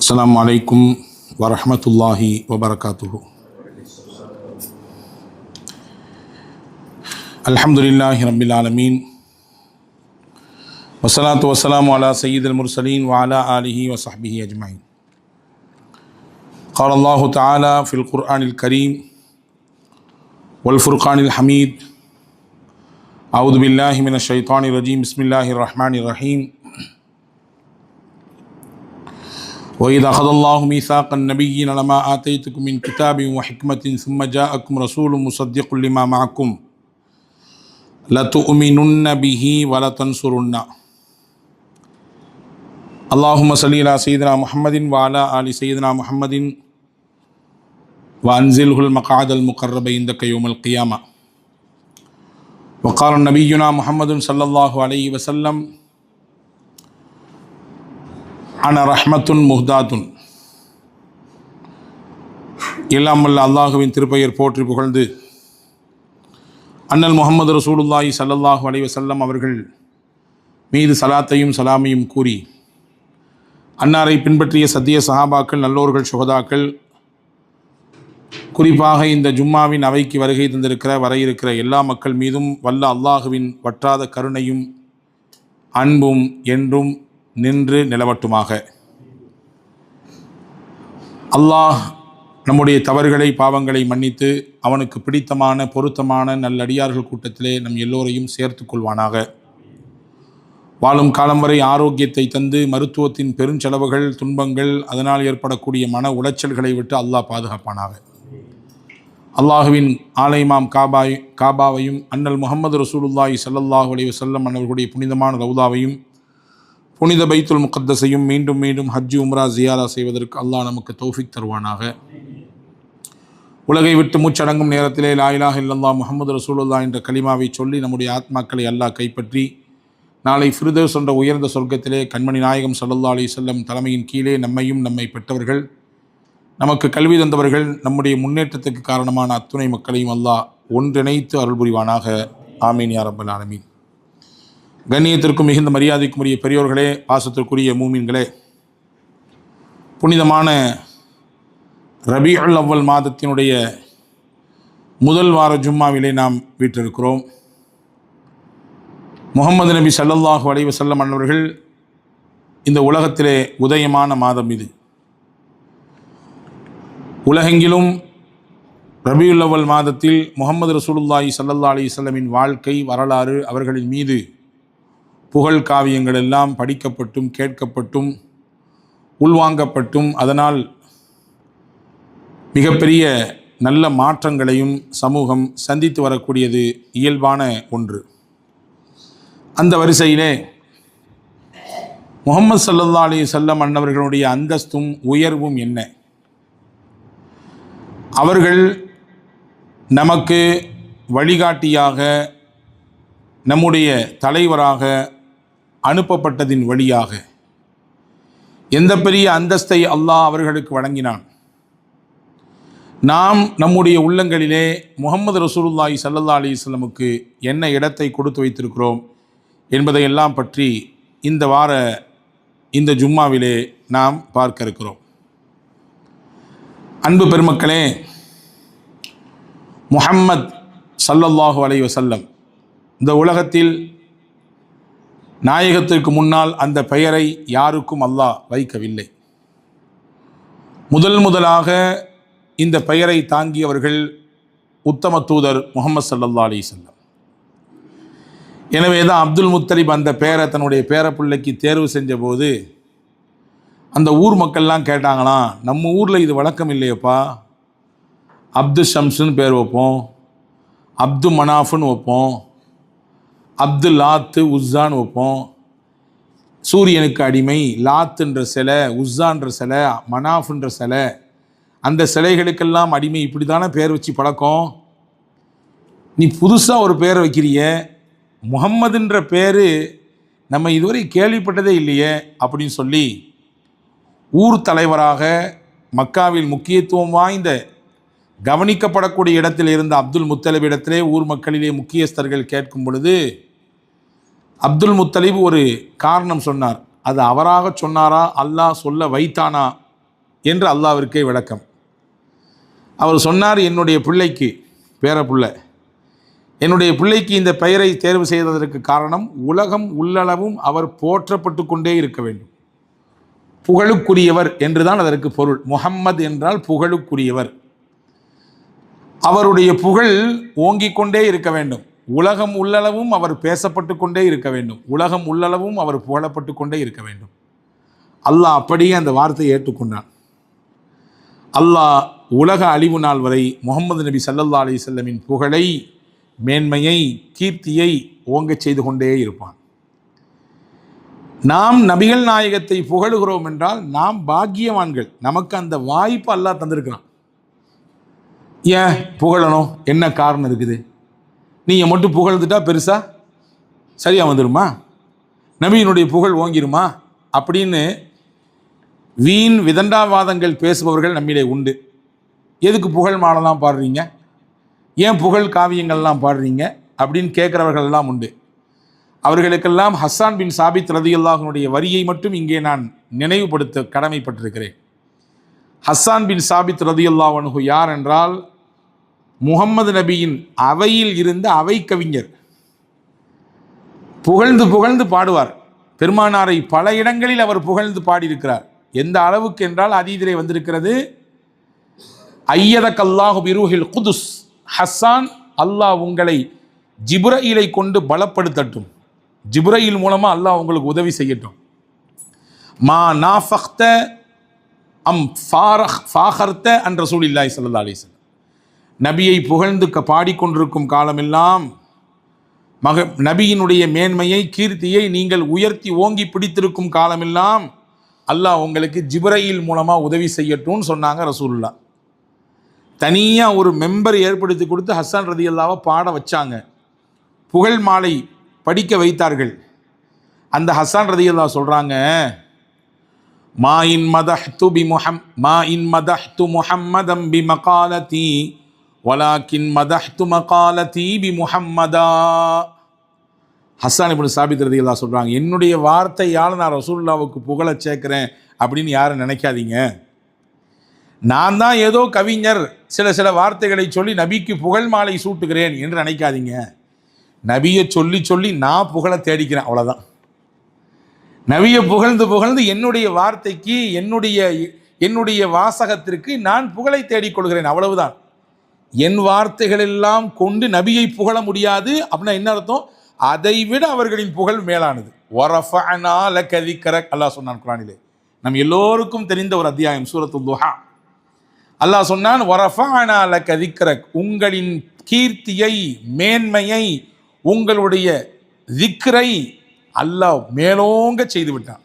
அஸ்ஸலாமு அலைக்கும் வரஹ்மத்துல்லாஹி வபரகாத்துஹு. அல்ஹம்துலில்லாஹி ரப்பில் ஆலமீன் வஸ்ஸலாத்து வஸ்ஸலாமு அலா சய்யிதில் முர்சலீன் வ அலா ஆலிஹி வ ஸஹ்பிஹி அஜ்மஈன். قال الله تعالى في القرآن الكريم والفرقان الحميد أعوذ بالله من الشيطان الرجيم بسم الله الرحمن الرحيم. وإذا أخذ الله ميثاق النبيين لما آتيتكم من كتاب وحكمة ثم جاءكم رسول مصدق لما معكم لتؤمنن به ولتنصرن. اللهم صل على سيدنا محمد وعلى آل سيدنا محمد وأنزله المقعد المقرب عندك يوم القيامة. وقال نبينا محمد صلى الله عليه وسلم அன ரஹ்மத்துன் முஹ்தாத்துன். எல்லாம் வல்ல அல்லாஹுவின் திருப்பெயர் போற்றி புகழ்ந்து அண்ணல் முஹம்மது ரசூலுல்லாஹி ஸல்லல்லாஹு அலைஹி வஸல்லம் அவர்கள் மீது சலாத்தையும் சலாமையும் கூறி அன்னாரை பின்பற்றிய சத்திய சஹாபாக்கள், நல்லோர்கள், சுஹதாக்கள், குறிப்பாக இந்த ஜும்மாவின் அவைக்கு வருகை தந்திருக்கிற வர இருக்கிற எல்லா மக்கள் மீதும் வல்ல அல்லாஹுவின் வற்றாத கருணையும் அன்பும் என்றும் நின்று நிலவட்டுமாக. அல்லாஹ் நம்முடைய தவறுகளை, பாவங்களை மன்னித்து அவனுக்கு பிடித்தமான பொருத்தமான நல்லடியார்கள் கூட்டத்திலே நம் எல்லோரையும் சேர்த்து கொள்வானாக. வாழும் காலம் வரை ஆரோக்கியத்தை தந்து மருத்துவத்தின் பெருஞ்செலவுகள், துன்பங்கள், அதனால் ஏற்படக்கூடிய மன உளைச்சல்களை விட்டு அல்லாஹ் பாதுகாப்பானாக. அல்லாஹுவின் ஆலயமாம் காபாவையும் அண்ணல் முஹம்மது ரசூலுல்லாஹி ஸல்லல்லாஹு அலைஹி வஸல்லம் அவர்களுடைய புனிதமான ரவுதாவையும் புனித பைத்துல் முகத்தஸையும் மீண்டும் மீண்டும் ஹஜ் உம்ரா ஜியாரா செய்வதற்கு அல்லாஹ் நமக்கு தௌஃபீக் தருவானாக. உலகை விட்டு மூச்சடங்கும் நேரத்திலே லா இலாஹ இல்லல்லாஹ் முஹம்மது ரசூலுல்லாஹ் என்ற கலிமாவை சொல்லி நம்முடைய ஆத்மாக்களை அல்லாஹ் கைப்பற்றி நாளை ஃபிர்தௌஸ் என்ற உயர்ந்த சொர்க்கத்திலே கண்மணி நாயகம் ஸல்லல்லாஹு அலைஹி வஸல்லம் தலைமையின் கீழே நம்மையும் நம்மை பெற்றவர்கள், நமக்கு கல்வி தந்தவர்கள், நம்முடைய முன்னேற்றத்துக்கு காரணமான அத்துணை மக்களையும் அல்லாஹ் ஒன்றிணைத்து அருள் புரிவானாக. ஆமீன் யா ரப்பல் ஆலமீன். கண்ணியத்திற்கும் மிகுந்த மரியாதைக்குரிய பெரியோர்களே, பாசத்திற்குரிய மூமின்களே, புனிதமான ரபீஉல் அவ்வல் மாதத்தினுடைய முதல் வார ஜும்மாவிலே நாம் வீற்றிருக்கிறோம். முஹம்மது நபி ஸல்லல்லாஹு அலைஹி வஸல்லம் அன்னவர்கள் இந்த உலகத்திலே உதயமான மாதம் இது. உலகெங்கிலும் ரபீஉல் அவ்வல் மாதத்தில் முஹம்மது ரசூலுல்லாஹி ஸல்லல்லாஹு அலைஹி வஸல்லமின் வாழ்க்கை வரலாறு, அவர்களின் மீது புகழ் காவியங்கள் எல்லாம் படிக்கப்பட்டும் கேட்கப்பட்டும் உள்வாங்கப்பட்டும் அதனால் மிகப்பெரிய நல்ல மாற்றங்களையும் சமூகம் சந்தித்து வரக்கூடியது இயல்பான ஒன்று. அந்த வரிசையிலே முஹம்மது ஸல்லல்லாஹு அலைஹி வஸல்லம் அன்னவர்களுடைய அந்தஸ்தும் உயர்வும் என்ன? அவர்கள் நமக்கு வழிகாட்டியாக, நம்முடைய தலைவராக அனுப்பப்பட்டதின் வழியாக எந்த பெரிய அந்தஸ்தை அல்லாஹ் அவர்களுக்கு வழங்கினான். நாம் நம்முடைய உள்ளங்களிலே முஹம்மது ரசூலுல்லாஹி ஸல்லல்லாஹு அலைஹி வஸல்லமுக்கு என்ன இடத்தை கொடுத்து வைத்திருக்கிறோம் என்பதையெல்லாம் பற்றி இந்த ஜும்மாவிலே நாம் பார்க்க இருக்கிறோம். அன்பு பெருமக்களே, முஹம்மத் ஸல்லல்லாஹு அலைஹி வஸல்லம் இந்த உலகத்தில் நாயகத்திற்கு முன்னால் அந்த பெயரை யாருக்கும் அல்லாஹ் வைக்கவில்லை. முதலாக இந்த பெயரை தாங்கியவர்கள் உத்தம தூதர் முஹம்மது ஸல்லல்லாஹு அலைஹி வஸல்லம். எனவே தான் அப்துல் முத்தலிப் அந்த பெயரை தன்னுடைய பேரப்பிள்ளைக்கு தேர்வு செஞ்ச போது அந்த ஊர் மக்கள்லாம் கேட்டாங்களாம், நம்ம ஊரில் இது வழக்கம் இல்லையப்பா, அப்து ஷம்ஸுன்னு பேர் வைப்போம், அப்து மனாஃப்னு வைப்போம், அப்து லாத்து உஸ்ஸான்னு வைப்போம். சூரியனுக்கு அடிமை லாத்துன்ற சிலை, உஸ்ஸான்ற சிலை, மனாஃப்ன்ற சிலை, அந்த சிலைகளுக்கெல்லாம் அடிமை, இப்படி தானே பேர் வச்சு பழக்கம். நீ புதுசாக ஒரு பேரை வைக்கிறிய, முஹம்மதுன்ற பேர் நம்ம இதுவரை கேள்விப்பட்டதே இல்லையே அப்படின்னு சொல்லி ஊர் தலைவராக மக்காவில் முக்கியத்துவம் வாய்ந்த கவனிக்கப்படக்கூடிய இடத்தில் இருந்த அப்துல் முத்தலிப் இடத்திலே ஊர் மக்களிலே முக்கியஸ்தர்கள் கேட்கும் பொழுது அப்துல் முத்தலிப் ஒரு காரணம் சொன்னார். அது அவராக சொன்னாரா, அல்லாஹ் சொல்ல வைத்தானா என்று அல்லாஹ்விற்கே விளக்கம். அவர் சொன்னார், என்னுடைய பிள்ளைக்கு, பேரப்புள்ள, என்னுடைய பிள்ளைக்கு இந்த பெயரை தேர்வு செய்ததற்கு காரணம் உலகம் உள்ளளவும் அவர் போற்றப்பட்டு கொண்டே இருக்க வேண்டும். புகழுக்குரியவர் என்றுதான் அதற்கு பொருள். முஹம்மது என்றால் புகழுக்குரியவர். அவருடைய புகழ் ஓங்கிக் கொண்டே இருக்க வேண்டும். உலகம் உள்ளளவும் அவர் பேசப்பட்டு கொண்டே இருக்க வேண்டும். உலகம் உள்ளளவும் அவர் புகழப்பட்டு கொண்டே இருக்க வேண்டும். அல்லாஹ் அப்படியே அந்த வார்த்தையை ஏற்றுக்கொண்டான். அல்லாஹ் உலக அழிவு நாள் வரை முஹம்மது நபி ஸல்லல்லாஹு அலைஹி வஸல்லமின் புகழை, மேன்மையை, கீர்த்தியை ஓங்கச் செய்து கொண்டே இருப்பான். நாம் நபிகள் நாயகத்தை புகழுகிறோம் என்றால் நாம் பாக்கியவான்கள். நமக்கு அந்த வாய்ப்பு அல்லாஹ் தந்திருக்கிறான். ஏன் புகழணும்? என்ன காரணம் இருக்குது? நீங்கள் மட்டும் புகழ்ந்துட்டா பெருசா சரியாக வந்துடுமா? நபியினுடைய புகழ் ஓங்கிருமா? அப்படின்னு வீண் விதண்டாவாதங்கள் பேசுபவர்கள் நம்மிலே உண்டு. எதுக்கு புகழ் மாலைலாம் பாடுறீங்க, ஏன் புகழ் காவியங்கள்லாம் பாடுறீங்க அப்படின்னு கேட்குறவர்கள்லாம் உண்டு. அவர்களுக்கெல்லாம் ஹஸ்ஸான் பின் சாபித் ரலியல்லாஹு அன்ஹுடைய வரியை மட்டும் இங்கே நான் நினைவுபடுத்த கடமைப்பட்டிருக்கிறேன். ஹஸ்ஸான் பின் சாபித் ரலியல்லாஹு அன்ஹு யார் என்றால், முஹம்மது நபியின் அவையில் இருந்த அவை கவிஞர். புகழ்ந்து புகழ்ந்து பாடுவார். பெருமானாரை பல இடங்களில் அவர் புகழ்ந்து பாடியிருக்கிறார். எந்த அளவுக்கு என்றால் அதீதிலே வந்திருக்கிறது, ஐயதக்கல்லாஹு பிருஹில் குதுஸ், ஹஸ்ஸான், அல்லாஹ் உங்களை ஜிப்ரஈலை கொண்டு பலப்படுத்தட்டும், ஜிப்ரஈல் மூலமாக அல்லாஹ் உங்களுக்கு உதவி செய்யட்டும். மா நாஃபக்த அம் ஃபாஹர்த அன் ரசூலில்லாஹி ஸல்லல்லாஹு அலைஹி வஸல்லம், நபியை புகழ்ந்து பாடிக்கொண்டிருக்கும் காலமெல்லாம் நபியினுடைய மேன்மையை, கீர்த்தியை நீங்கள் உயர்த்தி ஓங்கி பிடித்திருக்கும் காலமெல்லாம் அல்லாஹ் உங்களுக்கு ஜிப்ரஈல் மூலமாக உதவி செய்யட்டும்னு சொன்னாங்க ரசூலுல்லாஹ். தனியாக ஒரு மெம்பர் ஏற்படுத்தி கொடுத்து ஹஸ்ஸான் ரலியல்லாஹு பாட வச்சாங்க. புகழ் மாலை படிக்க வைத்தார்கள். அந்த ஹஸ்ஸான் ரலியல்லாஹு சொல்கிறாங்க, மா இன் மதஹ்து முஹம்மதம் பி மகாலதி வலாக்கின் மதஹ்து மகாலதி பி முஹம்மதா. ஹஸ்ஸான் இப்னு சாபித் ரலியல்லாஹு சொல்கிறாங்க, என்னுடைய வார்த்தையால் நான் ரசூலுல்லாஹ்வுக்கு புகழ சேர்க்கிறேன் அப்படின்னு யாரும் நினைக்காதீங்க. நான் தான் ஏதோ கவிஞர் சில வார்த்தைகளை சொல்லி நபிக்கு புகழ் மாலை சூட்டுகிறேன் என்று நினைக்காதீங்க. நபியை சொல்லி சொல்லி நான் புகழ தேடிக்கிறேன், அவ்வளோதான். நபியை புகழ்ந்து புகழ்ந்து என்னுடைய வார்த்தைக்கு, என்னுடைய வாசகத்திற்கு நான் புகழை தேடிக்கொள்கிறேன், அவ்வளவுதான். என் வார்த்தைகளெல்லாம் கொண்டு நபியை புகழ முடியாது அப்படின்னா என்ன அர்த்தம்? அதை விட அவர்களின் புகழ் மேலானது. வரஃபஅனா லக திக்ரக், அல்லாஹ் சொன்னான் குர்ஆனிலே. நம் எல்லோருக்கும் தெரிந்த ஒரு அத்தியாயம் சூரத்துல் துஹா. அல்லாஹ் சொன்னான், வரஃபஅனா லக திக்ரக், உங்களின் கீர்த்தியை, மேன்மையை, உங்களுடைய திக்ரை அல்லாஹ் மேலோங்க செய்து விட்டான்.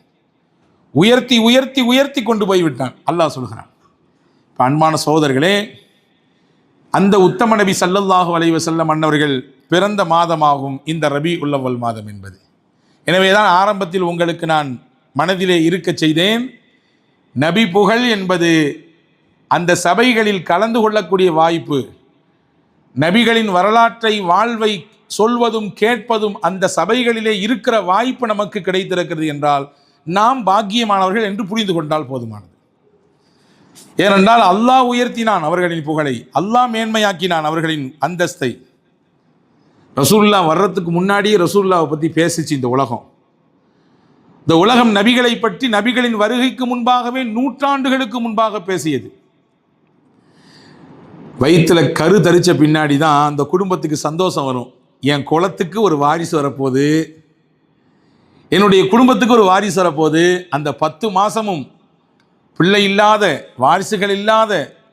உயர்த்தி உயர்த்தி உயர்த்தி கொண்டு போய் விட்டான் அல்லாஹ் சொல்கிறான். இப்போ அன்பான சகோதரர்களே, அந்த உத்தம நபி ஸல்லல்லாஹு அலைஹி வஸல்லம் அன்னவர்கள் பிறந்த மாதமாகும் இந்த ரபீஉல் அவ்வல் மாதம் என்பது. எனவே தான் ஆரம்பத்தில் உங்களுக்கு நான் மனதிலே இருக்க செய்தேன், நபி புகழ் என்பது அந்த சபைகளில் கலந்து கொள்ளக்கூடிய வாய்ப்பு, நபிகளின் வரலாற்றை, வாழ்வை சொல்வதும் கேட்பதும் அந்த சபைகளிலே இருக்கிற வாய்ப்பு நமக்கு கிடைத்திருக்கிறது என்றால் நாம் பாக்கியமானவர்கள் என்று புரிந்து கொண்டால் போதுமானது. ஏனென்றால் அல்லாஹ் உயர்த்தினான் அவர்களின் புகழை, அல்லாஹ் மேன்மையாக்கினான் அவர்களின் அந்தஸ்தை. ரசூலுல்லாஹ் வர்றதுக்கு முன்னாடியே ரசூலுல்லாஹை பற்றி பேசிச்சு இந்த உலகம். இந்த உலகம் நபிகளை பற்றி நபிகளின் வருகைக்கு முன்பாகவே நூற்றாண்டுகளுக்கு முன்பாக பேசியது. வயிற்றுல கரு தரிச்ச பின்னாடி தான் அந்த குடும்பத்துக்கு சந்தோஷம் வரும். என் குலத்துக்கு ஒரு வாரிசு வரப்போகுது, என்னுடைய குடும்பத்துக்கு ஒரு வாரிசு வரப்போகுது. அந்த 10 மாதமும் பிள்ளை இல்லாத, வாரிசுகள் இல்லாத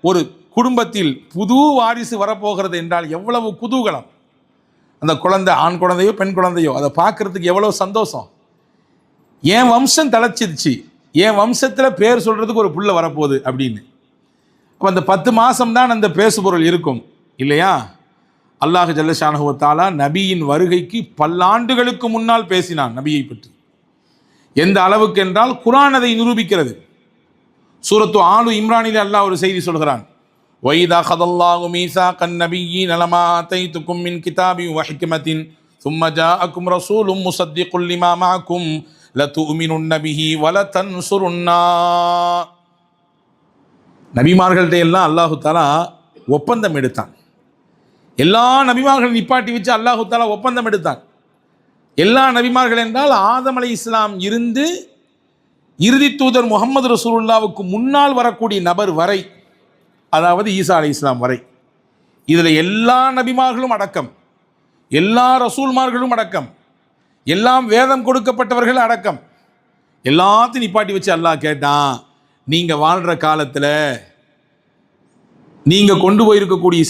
ஒரு குடும்பத்தில் புது வாரிசு வரப்போகிறது என்றால் எவ்வளவு குதூகலம். அந்த குழந்தை, ஆண் குழந்தையோ பெண் குழந்தையோ, அதை பார்க்கறதுக்கு எவ்வளோ சந்தோஷம். என் வம்சம் தலைச்சிருச்சு, என் வம்சத்தில் பேர் சொல்கிறதுக்கு ஒரு புள்ள வரப்போகுது அப்படின்னு. அப்போ அந்த 10 மாதம்தான் அந்த பேசுபொருள் இருக்கும் இல்லையா? அல்லாஹ் ஜல்ல ஷானஹு வ தஆலா நபியின் வருகைக்கு பல்லாண்டுகளுக்கு முன்னால் பேசினான் நபியை பற்றி. எந்த அளவுக்கு என்றால் குர்ஆன் அதை நிரூபிக்கிறது. சூரத்து ஆலு இம்ரானில் அல்லாஹ் ஒரு செய்தி சொல்கிறான், வைதா ஹதல்லாஹு மீசாகன் நபிய்யீன லமா ஆதைதுக்கும் மின் கிதாபின் வ ஹிக்மத்தின் ثم جاءكم رسول مصدق لما معكم لتؤمنن به ولتنصرنه. நபிமார்கள்ட்ட எல்லாம் அல்லாஹு தாலா ஒப்பந்தம் எடுத்தான். எல்லா நபிமார்கள் நிப்பாட்டி வச்சு அல்லாஹு தாலா ஒப்பந்தம் எடுத்தான். எல்லா நபிமார்கள் என்றால் ஆதம் அலைஹிஸ்ஸலாம் இருந்து இறுதி தூதர் முகமது ரசூலுல்லாவுக்கு முன்னால் வரக்கூடிய நபர் வரை, அதாவது ஈசா அலைஹிஸ்ஸலாம் வரை, இதில் எல்லா நபிமார்களும் அடக்கம், எல்லா ரசூல்மார்களும் அடக்கம், எல்லாம் வேதம் கொடுக்கப்பட்டவர்கள் அடக்கம், எல்லாத்தையும் நிப்பாட்டி வச்சு அல்லாஹ் கேட்டான், நீங்கள் வாழ்கிற காலத்தில் நீங்கள் கொண்டு போயிருக்கக்கூடிய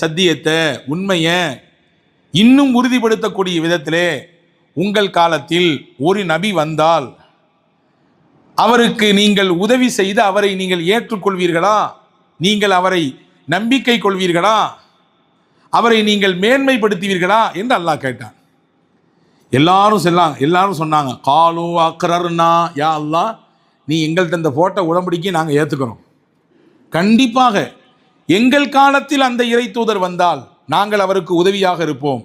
சத்தியத்தை உண்மையை இன்னும் உறுதிப்படுத்தக்கூடிய விதத்திலே உங்கள் காலத்தில் ஒரு நபி வந்தால் அவருக்கு நீங்கள் உதவி செய்து அவரை நீங்கள் ஏற்றுக்கொள்வீர்களா, நீங்கள் அவரை நம்பிக்கை கொள்வீர்களா, அவரை நீங்கள் மேன்மைப்படுத்துவீர்களா என்று அல்லாஹ் கேட்டான். எல்லாரும் சொன்னாங்க, காலு அக்ரர்னா யா அல்லாஹ், நீ எங்கள்கிட்ட இந்த போட்ட உடம்படிக்கை நாங்கள் ஏற்றுக்கிறோம். கண்டிப்பாக எங்கள் காலத்தில் அந்த இறை தூதர் வந்தால் நாங்கள் அவருக்கு உதவியாக இருப்போம்,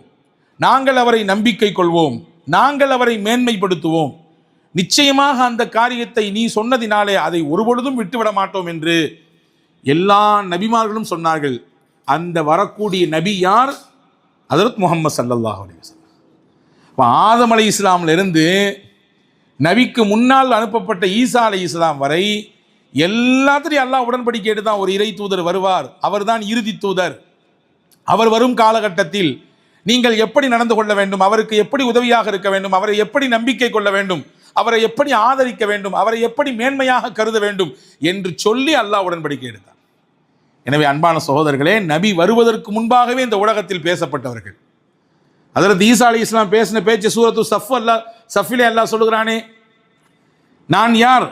நாங்கள் அவரை நம்பிக்கை கொள்வோம், நாங்கள் அவரை மேன்மைப்படுத்துவோம், நிச்சயமாக அந்த காரியத்தை நீ சொன்னதினாலே அதை ஒருபொழுதும் விட்டுவிட மாட்டோம் என்று எல்லா நபிமார்களும் சொன்னார்கள். அந்த வரக்கூடிய நபி யார்? ஹஜ்ரத் முஹம்மது ஸல்லல்லாஹு அலைஹி வஸல்லம். இப்போ ஆதம் அலைஹிஸ்ஸலாமிலிருந்து நபிக்கு முன்னால் அனுப்பப்பட்ட ஈசா அலைஹிஸ்ஸலாம் வரை எல்லாத்திலையும் அல்லாஹ் உடன்படிக்கை எடுத்தான். ஒரு இறை தூதர் வருவார், அவர் தான் இறுதி தூதர். அவர் வரும் காலகட்டத்தில் நீங்கள் எப்படி நடந்து கொள்ள வேண்டும், அவருக்கு எப்படி உதவியாக இருக்க வேண்டும், அவரை எப்படி நம்பிக்கை கொள்ள வேண்டும், அவரை எப்படி ஆதரிக்க வேண்டும், அவரை எப்படி மேன்மையாக கருத வேண்டும் என்று சொல்லி அல்லாஹ் உடன்படிக்கை எடுத்தார். எனவே அன்பான சகோதரர்களே, நபி வருவதற்கு முன்பாகவே இந்த உலகத்தில் பேசப்பட்டவர்கள். ஹஜ்ரத் ஈசா அலைஹிஸ்ஸலாம் பேசின பேச்சு சூரத்து சஃபிலே அல்லாஹ் சொல்லுகிறானே, நான் யார்,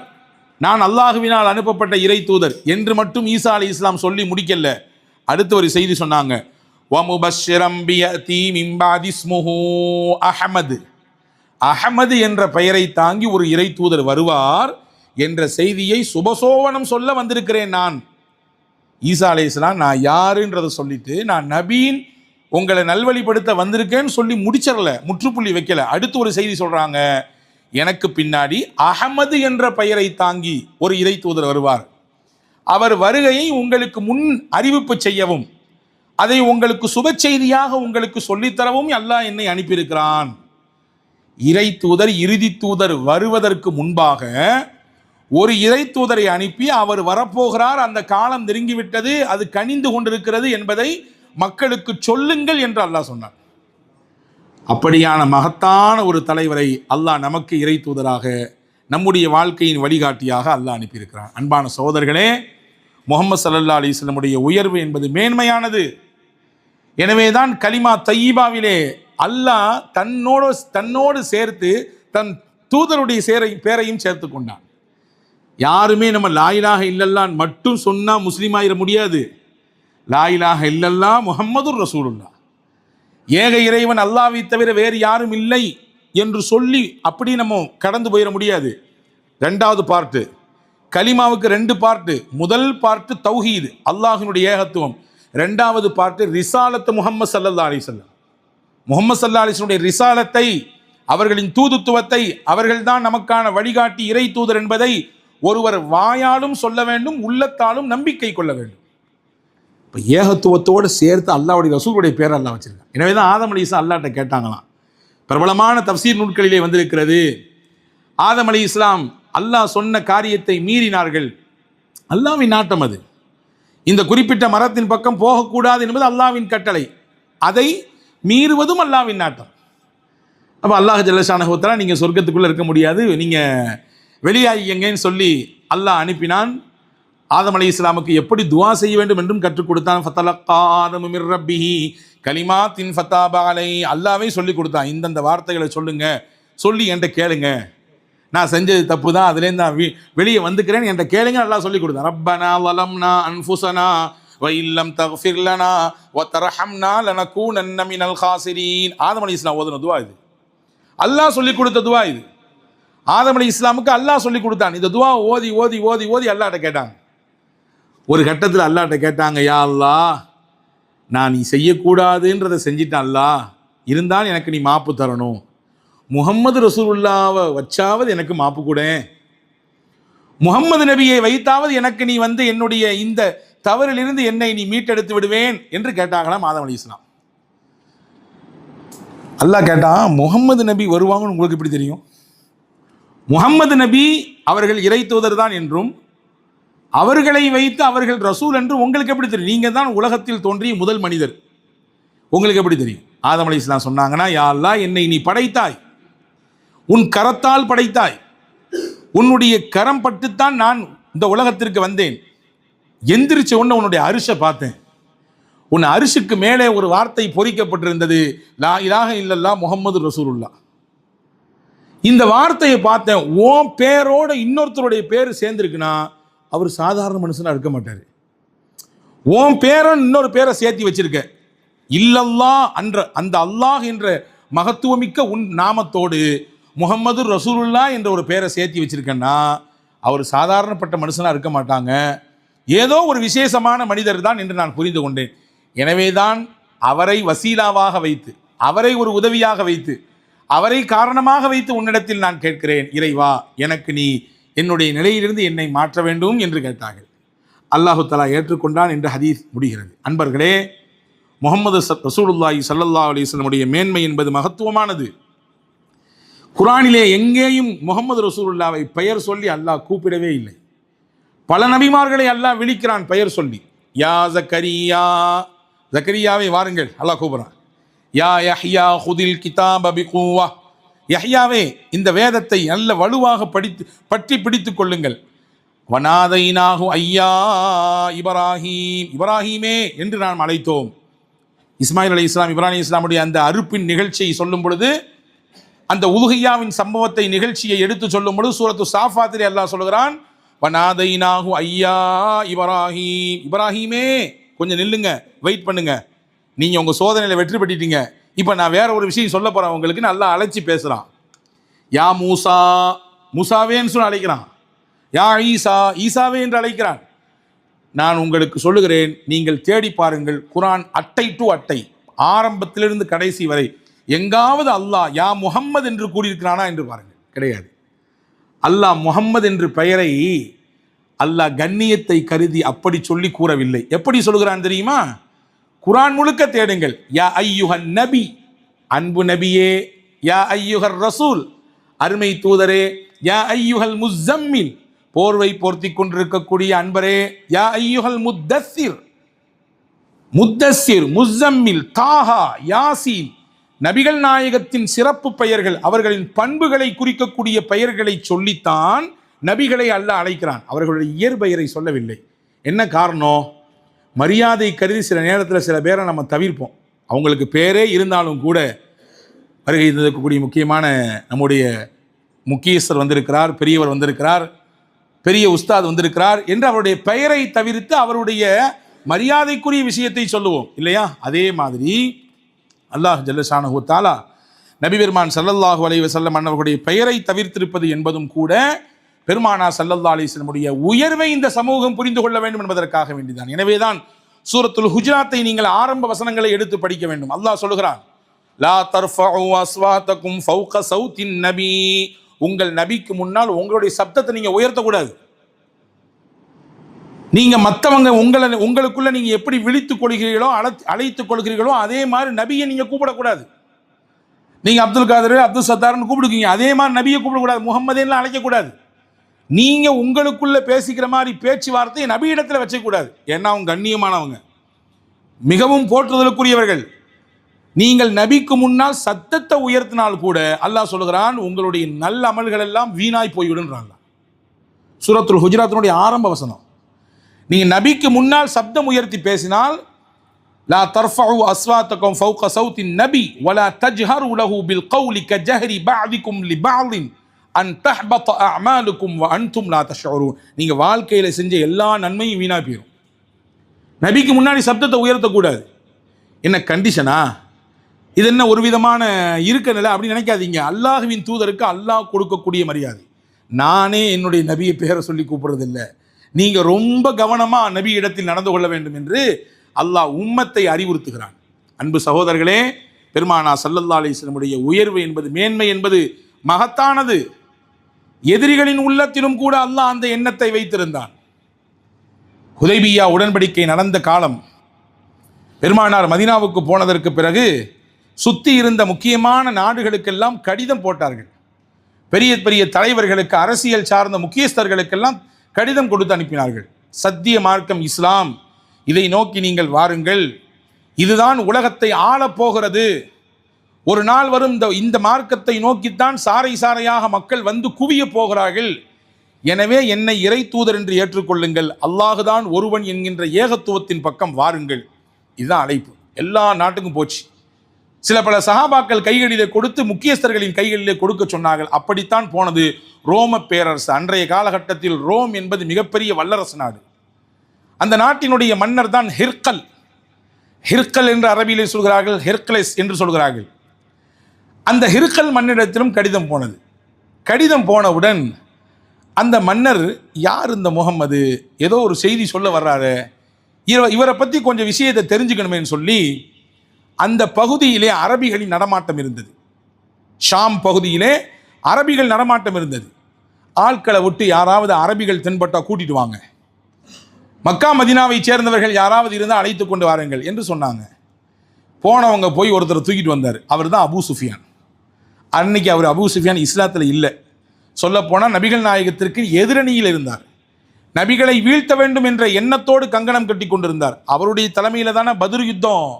நான் அல்லாஹுவினால் அனுப்பப்பட்ட இறை தூதர் என்று மட்டும் ஈசா அலைஹிஸ்ஸலாம் சொல்லி முடிக்கல. அடுத்து ஒரு செய்தி சொன்னாங்க, வமுபஷ்ஷிரம் பியதி மின் பாதி இஸ்முஹு அஹ்மத், அஹ்மது என்ற பெயரை தாங்கி ஒரு இறை தூதர் வருவார் என்ற செய்தியை சுபசோவனம் சொல்ல வந்திருக்கிறேன். நான் ஈசா அலைஹிஸ்ஸலாம் நான் யாருன்றதை சொல்லிட்டு நான் நபீன் உங்களை நல்வழிப்படுத்த வந்திருக்கேன்னு சொல்லி முடிச்சிடல, முற்றுப்புள்ளி வைக்கல. அடுத்து ஒரு செய்தி சொல்றாங்க, எனக்கு பின்னாடி அஹ்மது என்ற பெயரை தாங்கி ஒரு இறை தூதர் வருவார், அவர் வருகையை உங்களுக்கு முன் அறிவிப்பு செய்யவும் அதை உங்களுக்கு சுப செய்தியாக உங்களுக்கு சொல்லித்தரவும் அல்லாஹ் என்னை அனுப்பியிருக்கிறான். இறை தூதர் இறுதி தூதர் வருவதற்கு முன்பாக ஒரு இறை தூதரை அனுப்பி அவர் வரப்போகிறார், அந்த காலம் நெருங்கிவிட்டது, அது கனிந்து கொண்டிருக்கிறது என்பதை மக்களுக்கு சொல்லுங்கள் என்று அல்லாஹ் சொன்னார். அப்படியான மகத்தான ஒரு தலைவரை அல்லாஹ் நமக்கு இறை தூதராக நம்முடைய வாழ்க்கையின் வழிகாட்டியாக அல்லாஹ் அனுப்பியிருக்கிறான். அன்பான சகோதரர்களே, முஹம்மது ஸல்லல்லாஹு அலைஹி வஸல்லமுடைய உயர்வு என்பது மேன்மையானது. எனவேதான் கலிமா தையிபாவிலே அல்லாஹ் தன்னோடு சேர்த்து தன் தூதருடைய பேரையும் சேர்த்து கொண்டான். யாருமே நம்ம லா இலாஹ இல்லல்லாஹ் மட்டும் சொன்னா முஸ்லீம் ஆயிட முடியாது. லா இலாஹ இல்லல்லாஹ் முஹம்மதுர் ரசூலுல்லாஹ், ஏக இறைவன் அல்லாஹ்வை தவிர வேறு யாரும் இல்லை என்று சொல்லி அப்படி நம்ம கடந்து போயிட முடியாது. ரெண்டாவது பார்ட்டு கலிமாவுக்கு 2 பார்ட்டு. முதல் பார்ட்டு தௌஹீத், அல்லாஹ்வினுடைய ஏகத்துவம். ரெண்டாவது பார்ட்டு ரிசாலத்து முஹம்மது ஸல்லல்லாஹு அலைஹி வஸல்லம், முஹம்மது ஸல்லல்லாஹு அலைஹி வஸல்லம் ரிசாலத்தை, அவர்களின் தூதுத்துவத்தை, அவர்கள்தான் நமக்கான வழிகாட்டி இறை தூதர் என்பதை ஒருவர் வாயாலும் சொல்ல வேண்டும், உள்ளத்தாலும் நம்பிக்கை கொள்ள வேண்டும். இப்போ ஏகத்துவத்தோடு சேர்த்து அல்லாஹ்வுடைய ரசூலுடைய பேரை அல்லாஹ் வச்சிருக்கான். எனவே தான் ஆதம் அலைஹிஸ்ஸலாம் அல்லாஹ்ட்ட கேட்டாங்களாம். பிரபலமான தஃப்சீர் நூல்களிலே வந்திருக்கிறது, ஆதம் அலைஹிஸ்ஸலாம் அல்லாஹ் சொன்ன காரியத்தை மீறினார்கள். அல்லாஹ்வின் நாட்டம் அது. இந்த குறிப்பிட்ட மரத்தின் பக்கம் போகக்கூடாது என்பது அல்லாஹ்வின் கட்டளை, அதை மீறுவதும் அல்லாஹ்வின் நாட்டம். அப்போ அல்லாஹ் ஜல்லஷானஹு வ தஆலா நீங்கள் சொர்க்கத்துக்குள்ளே இருக்க முடியாது, நீங்கள் வெளியாகிங்கன்னு சொல்லி அல்லாஹ் அனுப்பினான். ஆதம் அலைஹிஸ்ஸலாமுக்கு எப்படி துவா செய்ய வேண்டும் என்றும் கற்றுக் கொடுத்தான். ஃபதலக்கா ஆதமு மிர் ரப்பிஹி கலிமாத்தின் ஃபதாப அலைஹி, அல்லாஹ்வே சொல்லி கொடுத்தான், இந்தந்த வார்த்தைகளை சொல்லுங்க, சொல்லி என்கிட்ட கேளுங்க, நான் செஞ்சது தப்பு தான், அதுலேருந்து நான் வெளியே வந்துக்கிறேன், என்கிட்ட கேளுங்க, அல்லாஹ் சொல்லி கொடுத்தான். ரப்பனா வலம்னா அன்ஃபுஸனா வ இல்லம் தக்ஃபிர் லனா வ தர்ஹம்னா லனகூனன்ன மினல் காசிரீன். ஆதம் அலைஹிஸ்ஸலாம் ஓதுன துவா இது, அல்லாஹ் சொல்லி கொடுத்த துவா இது. ஆதம் அலைஹிஸ்ஸலாமுக்கு அல்லாஹ் சொல்லி கொடுத்தான். இந்த துவா ஓதி ஓதி ஓதி ஓதி அல்லாஹ்ட்ட கேட்டாங்க. ஒரு கட்டத்தில் அல்லாஹ்ட்ட கேட்டாங்க, யா அல்லாஹ், நான் நீ செய்யக்கூடாதுன்றதை செஞ்சிட்டேன் அல்லாஹ், இருந்தாலும் எனக்கு நீ மாப்பு தரணும். முஹம்மது ரசூலுல்லாவை வச்சாவது எனக்கு மாப்பு கூட, முகம்மது நபியை வைத்தாவது எனக்கு நீ வந்து என்னுடைய இந்த தவறிலிருந்து என்னை நீ மீட்டெடுத்து விடுவேன் என்று கேட்டாங்களாம் ஆதம் அலைஹிஸ்ஸலாம். அல்லாஹ் கேட்டான், முகம்மது நபி வருவாங்கன்னு உங்களுக்கு எப்படி தெரியும்? முகம்மது நபி அவர்கள் இறை தூதர் தான் என்றும் அவர்களை வைத்து அவர்கள் ரசூல் என்று உங்களுக்கு எப்படி தெரியும்? நீங்க தான் உலகத்தில் தோன்றிய முதல் மனிதர், உங்களுக்கு எப்படி தெரியும்? ஆதம் அலைஹிஸ்ஸலாம் சொன்னாங்கன்னா, யா அல்லாஹ், என்னை நீ படைத்தாய், உன் கரத்தால் படைத்தாய், உன்னுடைய கரம் பட்டுத்தான் நான் இந்த உலகத்திற்கு வந்தேன். எந்திரிச்ச உடனே உன்னுடைய அரிசை பார்த்தேன். உன் அரிசுக்கு மேலே ஒரு வார்த்தை பொறிக்கப்பட்டிருந்தது, லா இலாஹ இல்லல்லாஹ் முஹம்மது ரசூலுல்லாஹ். இந்த வார்த்தையை பார்த்தேன். ஓ பேரோட இன்னொருத்தருடைய பேர் சேர்ந்துருக்குன்னா அவர் சாதாரண மனுஷனா இருக்க மாட்டார். ஓம் பேரன் இன்னொரு பேரை சேர்த்தி வச்சிருக்க, இல்லல்லாஹ் என்ற அந்த அல்லாஹ் என்ற மகத்துவமிக்க உன் நாமத்தோடு முஹம்மது ரசூலுல்லாஹ் என்ற ஒரு பேரை சேர்த்தி வச்சிருக்கேன்னா அவர் சாதாரணப்பட்ட மனுஷனா இருக்க மாட்டாங்க, ஏதோ ஒரு விசேஷமான மனிதர் தான் என்று நான் புரிந்து கொண்டேன். எனவேதான் அவரை வசீலாவாக வைத்து, அவரை ஒரு உதவியாக வைத்து, அவரை காரணமாக வைத்து உன்னிடத்தில் நான் கேட்கிறேன், இறைவா எனக்கு நீ என்னுடைய நிலையிலிருந்து என்னை மாற்ற வேண்டும் என்று கேட்டார்கள். அல்லாஹு தஆலா ஏற்றுக்கொண்டான் என்று ஹதீஸ் முடிகிறது. அன்பர்களே, முஹம்மது ரசூலுல்லாஹி ஸல்லல்லாஹு அலைஹி வஸல்லமுடைய மேன்மை என்பது மகத்துவமானது. குர்ஆனிலே எங்கேயும் முஹம்மது ரசூலுல்லாவை பெயர் சொல்லி அல்லாஹ் கூப்பிடவே இல்லை. பல நபிமார்களை அல்லாஹ் விழிக்கிறான் பெயர் சொல்லி. யா ஜக்கரியா, ஜக்கரியாவை வாருங்கள் அல்லாஹ் கூப்பிடுறான். யா யஹ்யா ஹுதில் கிதாப பிகுவா, யஹ்யாவே இந்த வேதத்தை நல்ல வலுவாக பற்றி பிடித்துக் கொள்ளுங்கள். வனாதைனாஹு ஐயா இப்ராஹீம், இப்ராஹீமே என்று நாம் அழைத்தோம். இஸ்மாயில் அலைஹிஸ்ஸலாம் இப்ராஹிம் அலைஹிஸ்ஸலாமுடைய அந்த அறுப்பின் நிகழ்ச்சியை சொல்லும் பொழுது, அந்த உலுஹியாவின் சம்பவத்தை நிகழ்ச்சியை எடுத்து சொல்லும் பொழுது சூரத்து சாஃபாத்திலே அல்லாஹ் சொல்கிறான், வனாதைனாஹு ஐயா இப்ராஹீம், இப்ராஹீமே கொஞ்சம் நில்லுங்க, வெயிட் பண்ணுங்க, நீங்க உங்க சோதனையில வெற்றி பெற்றிட்டீங்க, இப்போ நான் வேற ஒரு விஷயம் சொல்ல போறேன் உங்களுக்கு நல்லா அழைச்சி பேசுறான். யா மூசா, மூசாவேன்னு சொல்லி அழைக்கிறான். யா ஈசா, ஈசாவே என்று அழைக்கிறான். நான் உங்களுக்கு சொல்லுகிறேன், நீங்கள் தேடி பாருங்கள், குர்ஆன் அட்டை டு அட்டை ஆரம்பத்திலிருந்து கடைசி வரை எங்காவது அல்லாஹ் யா முஹம்மது என்று கூறியிருக்கிறானா என்று பாருங்கள், கிடையாது. அல்லாஹ் முஹம்மது என்று பெயரை அல்லாஹ் கண்ணியத்தை கருதி அப்படி சொல்லி கூறவில்லை. எப்படி சொல்கிறான் தெரியுமா? குர்ஆன் முழுக்க தேடுங்கள். யா ஐயுஹன் நபி, அன்பு நபியே. யா ஐயுஹர் ரசூல், அருமை தூதரே. யா ஐயுஹல் முஸம்மில், போர்வை போர்த்தி கொண்டிருக்கக்கூடிய அன்பரே. யா ஐயுஹல் முத்தஸ்ஸிர், முத்தஸ்ஸிர், முஸம்மில், தாஹா, யாசீன், நபிகள் நாயகத்தின் சிறப்பு பெயர்கள், அவர்களின் பண்புகளை குறிக்கக்கூடிய பெயர்களை சொல்லித்தான் நபிகளை அல்லாஹ் அழைக்கிறான். அவர்களுடைய இயற்பெயரை சொல்லவில்லை. என்ன காரணம்? மரியாதை கருதி சில நேரத்தில் சில பேரை நம்ம தவிர்ப்போம். அவங்களுக்கு பேரே இருந்தாலும் கூட, வருகை இருக்கக்கூடிய முக்கியமான நம்முடைய முக்கியஸ்தர் வந்திருக்கிறார், பெரியவர் வந்திருக்கிறார், பெரிய உஸ்தாத் வந்திருக்கிறார் என்று அவருடைய பெயரை தவிர்த்து அவருடைய மரியாதைக்குரிய விஷயத்தை சொல்லுவோம் இல்லையா? அதே மாதிரி அல்லாஹ் ஜல்லஷானஹு தஆலா நபி பெருமான் ஸல்லல்லாஹு அலைஹி வஸல்லம் அன்னவர்களுடைய பெயரை தவிர்த்திருப்பது என்பதும் கூட பெருமானா ஸல்லல்லாஹு அலைஹி வஸல்லமுடைய உயர்வை இந்த சமூகம் புரிந்து கொள்ள வேண்டும் என்பதற்காக வேண்டிதான். எனவேதான் சூரத்துல் ஹுஜராத்தை நீங்கள் ஆரம்ப வசனங்களை எடுத்து படிக்க வேண்டும். அல்லாஹ் சொல்கிறான், லா தர்ஃபஉ அஸ்வாத்தகும் ஃபௌக சௌத்தின் நபி, உங்கள் நபிக்கு முன்னால் உங்களுடைய சப்தத்தை நீங்க உயர்த்தக்கூடாது. நீங்க மற்றவங்க உங்களுக்குள்ள நீங்க எப்படி விழித்துக் கொள்கிறீர்களோ, அழைத்துக் கொள்கிறீர்களோ அதே மாதிரி நபியை நீங்க கூப்பிடக்கூடாது. நீங்க அப்துல் காதர், அப்துல் சத்தார்னு கூப்பிடுக்கீங்க, அதே மாதிரி நபியை கூப்பிடக்கூடாது, முகம்மதேன்னு அழைக்கக்கூடாது. நீங்க உங்களுக்குள்ள பேசிக்கிற மாதிரி பேச்சுவார்த்தையை நபி இடத்துல வச்சக்கூடாது. ஏன்னா அவங்க கண்ணியமானவங்க, மிகவும் போற்றுதலுக்குரியவர்கள். நீங்கள் நபிக்கு முன்னால் சத்தத்தை உயர்த்தினால் கூட அல்லாஹ் சொல்கிறான், உங்களுடைய நல்ல அமல்கள் எல்லாம் வீணாய் போய்விடுன்றாங்க. சூரத்துல் ஹுஜராத்தினுடைய ஆரம்ப வசனம். நீங்க நபிக்கு முன்னால் சப்தம் உயர்த்தி பேசினால், லா தர்ஃபஉ அஸ்வாத்தகும் ஃபௌக சௌத்தின் நபி வலா தஜ்ஹரு லஹு பில் கௌலி கஜஹரி பஅதிகும் லிபஅதின் அன் தஹ்பத அஅமாலுக்கும் வ அன்தும் லா தஷ்உரூன். நீங்க வாழ்க்கையில செஞ்ச எல்லா நன்மையும் வீணா போயிடும். நபிக்கு முன்னாடி சப்தத்தை உயர்த்தக்கூடாது. என்ன கண்டிஷனா? இது என்ன ஒரு விதமான இருக்க நிலை அப்படின்னு நினைக்காதீங்க. அல்லாஹ்வின் தூதருக்கு அல்லாஹ் கொடுக்கக்கூடிய மரியாதை. நானே என்னுடைய நபியை பேரை சொல்லி கூப்பிடுறதில்லை. நீங்க ரொம்ப கவனமா நபி இடத்தில் நடந்து கொள்ள வேண்டும் என்று அல்லாஹ் உம்மத்தை அறிவுறுத்துகிறான். அன்பு சகோதரர்களே, பெருமானா ஸல்லல்லாஹு அலைஹி வஸல்லமுடைய உயர்வு என்பது, மேன்மை என்பது மகத்தானது. எதிரிகளின் உள்ளத்திலும் கூட அல்லாஹ் அந்த எண்ணத்தை வைத்திருந்தான். ஹுதைபியா உடன்படிக்கை நடந்த காலம், பெருமானார் மதீனாவுக்கு போனதற்கு பிறகு சுற்றி இருந்த முக்கியமான நாடுகளுக்கெல்லாம் கடிதம் போட்டார்கள். பெரிய பெரிய தலைவர்களுக்கு, அரசியல் சார்ந்த முக்கியஸ்தர்களுக்கெல்லாம் கடிதம் கொடுத்து அனுப்பினார்கள். சத்திய மார்க்கம் இஸ்லாம், இதை நோக்கி நீங்கள் வாருங்கள், இதுதான் உலகத்தை ஆளப்போகிறது, ஒரு நாள் வரும் இந்த மார்க்கத்தை நோக்கித்தான் சாறை சாறையாக மக்கள் வந்து குவிய போகிறார்கள், எனவே என்னை இறை தூதர் என்று ஏற்றுக்கொள்ளுங்கள், அல்லாஹுதான் ஒருவன் என்கின்ற ஏகத்துவத்தின் பக்கம் வாருங்கள். இதுதான் அழைப்பு. எல்லா நாட்டுக்கும் போச்சு. சில பல சஹாபாக்கள் கைகளிலே கொடுத்து முக்கியஸ்தர்களின் கைகளிலே கொடுக்க சொன்னார்கள். அப்படித்தான் போனது ரோம பேரரசு. அன்றைய காலகட்டத்தில் ரோம் என்பது மிகப்பெரிய வல்லரசு நாடு. அந்த நாட்டினுடைய மன்னர் தான் ஹிர்கல். ஹிர்கல் என்று அரபியிலே சொல்கிறார்கள், ஹெர்குலஸ் என்று சொல்கிறார்கள். அந்த ஹிர்கல் மன்னிடத்திலும் கடிதம் போனது. கடிதம் போனவுடன் அந்த மன்னர், யார் இந்த முகம்மது, ஏதோ ஒரு செய்தி சொல்ல வர்றாரு, இவரை பற்றி கொஞ்சம் விஷயத்தை தெரிஞ்சுக்கணுமேன்னு சொல்லி அந்த பகுதியிலே அரபிகளின் நடமாட்டம் இருந்தது. ஷாம் பகுதியிலே அரபிகள் நடமாட்டம் இருந்தது. ஆட்களை விட்டு யாராவது அரபிகள் தென்பட்டால் கூட்டிட்டு வாங்க, மக்கா மதீனாவை சேர்ந்தவர்கள் யாராவது இருந்தால் அழைத்து கொண்டு வாருங்கள் என்று சொன்னாங்க. போனவங்க போய் ஒருத்தர் தூக்கிட்டு வந்தார். அவர் தான் அபூ சுஃபியான். அன்னைக்கு அவர் அபூ சுஃபியான் இஸ்லாத்தில் இல்லை. சொல்லப்போனால் நபிகள் நாயகத்திற்கு எதிரணியில் இருந்தார். நபிகளை வீழ்த்த வேண்டும் என்ற எண்ணத்தோடு கங்கணம் கட்டி கொண்டிருந்தார். அவருடைய தலைமையில் தானே பத்ர் யுத்தம்.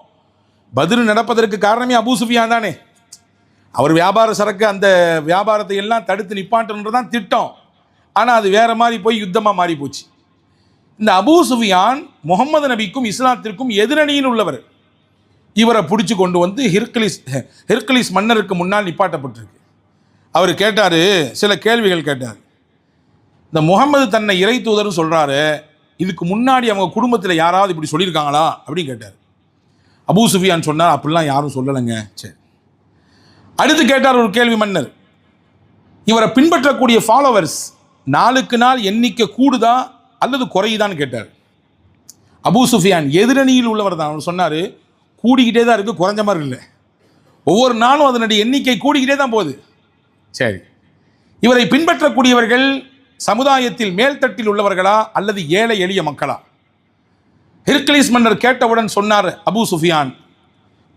பத்ர் நடப்பதற்கு காரணமே அபூ சுஃபியான் தானே. அவர் வியாபார சரக்கு, அந்த வியாபாரத்தை எல்லாம் தடுத்து நிப்பாட்டுன்றதான் திட்டம். ஆனால் அது வேற மாதிரி போய் யுத்தமாக மாறி போச்சு. இந்த அபூ சுஃபியான் முகமது நபிக்கும் இஸ்லாத்திற்கும் எதிரணியில் உள்ளவர். இவரை பிடிச்சி கொண்டு வந்து ஹெர்குலிஸ் மன்னருக்கு முன்னால் நிப்பாட்டப்பட்டிருக்கு. அவர் கேட்டார், சில கேள்விகள் கேட்டார். இந்த முகமது தன்னை இறை தூதர்னு சொல்கிறாரு, இதுக்கு முன்னாடி அவங்க குடும்பத்தில் யாராவது இப்படி சொல்லியிருக்காங்களா அப்படின்னு கேட்டார். அபூ சுஃபியான் சொன்னார், அப்படிலாம் யாரும் சொல்லலைங்க. சரி. அடுத்து கேட்டார் ஒரு கேள்வி மன்னர், இவரை பின்பற்றக்கூடிய ஃபாலோவர்ஸ் நாளுக்கு நாள் எண்ணிக்கை கூடுதா அல்லது குறையுதான்னு கேட்டார். அபூ சுஃபியான் எதிரணியில் உள்ளவர் தான். அவர் சொன்னார், கூடிக்கிட்டே தான் இருக்குது, குறைஞ்ச மாதிரி இல்லை, ஒவ்வொரு நாளும் அதனுடைய எண்ணிக்கை கூடிக்கிட்டே தான் போகுது. சரி, இவரை பின்பற்றக்கூடியவர்கள் சமுதாயத்தில் மேல்தட்டில் உள்ளவர்களா அல்லது ஏழை எளிய மக்களா? ஹெர்குலிஸ் மன்னர் கேட்டவுடன் சொன்னார் அபூ சுஃபியான்,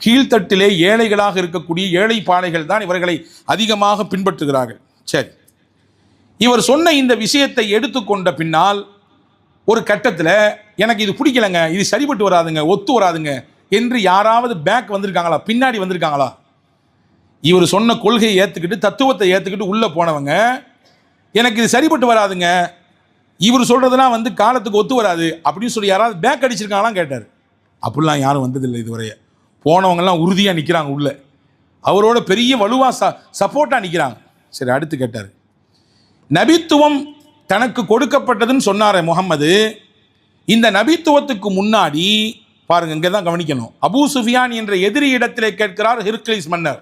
கீழ்த்தட்டிலே ஏழைகளாக இருக்கக்கூடிய ஏழை பானைகள் தான் இவர்களை அதிகமாக பின்பற்றுகிறார்கள். சரி, இவர் சொன்ன இந்த விஷயத்தை எடுத்துக்கொண்ட பின்னால் ஒரு கட்டத்தில் எனக்கு இது பிடிக்கலைங்க, இது சரிபட்டு வராதுங்க, ஒத்து வராதுங்க என்று யாராவது பேக் வந்திருக்காங்களா, பின்னாடி வந்திருக்காங்களா? இவர் சொன்ன கொள்கையை ஏற்றுக்கிட்டு, தத்துவத்தை ஏற்றுக்கிட்டு உள்ளே போனவங்க, எனக்கு இது சரிபட்டு வராதுங்க, இவர் சொல்கிறதுலாம் காலத்துக்கு ஒத்து வராது அப்படின்னு சொல்லி யாராவது பேக் அடிச்சிருக்காங்களாம் கேட்டார். அப்படிலாம் யாரும் வந்ததில்லை இதுவரைய. போனவங்கெல்லாம் உறுதியாக நிற்கிறாங்க உள்ள, அவரோட பெரிய வலுவாக சப்போர்ட்டாக நிற்கிறாங்க. சரி, அடுத்து கேட்டார், நபித்துவம் தனக்கு கொடுக்கப்பட்டதுன்னு சொன்னார் முகம்மது. இந்த நபித்துவத்துக்கு முன்னாடி பாருங்க, இங்கே தான் கவனிக்கணும், அபூ சுஃபியான் என்ற எதிரி இடத்திலே கேட்கிறார் ஹெர்குலிஸ் மன்னர்,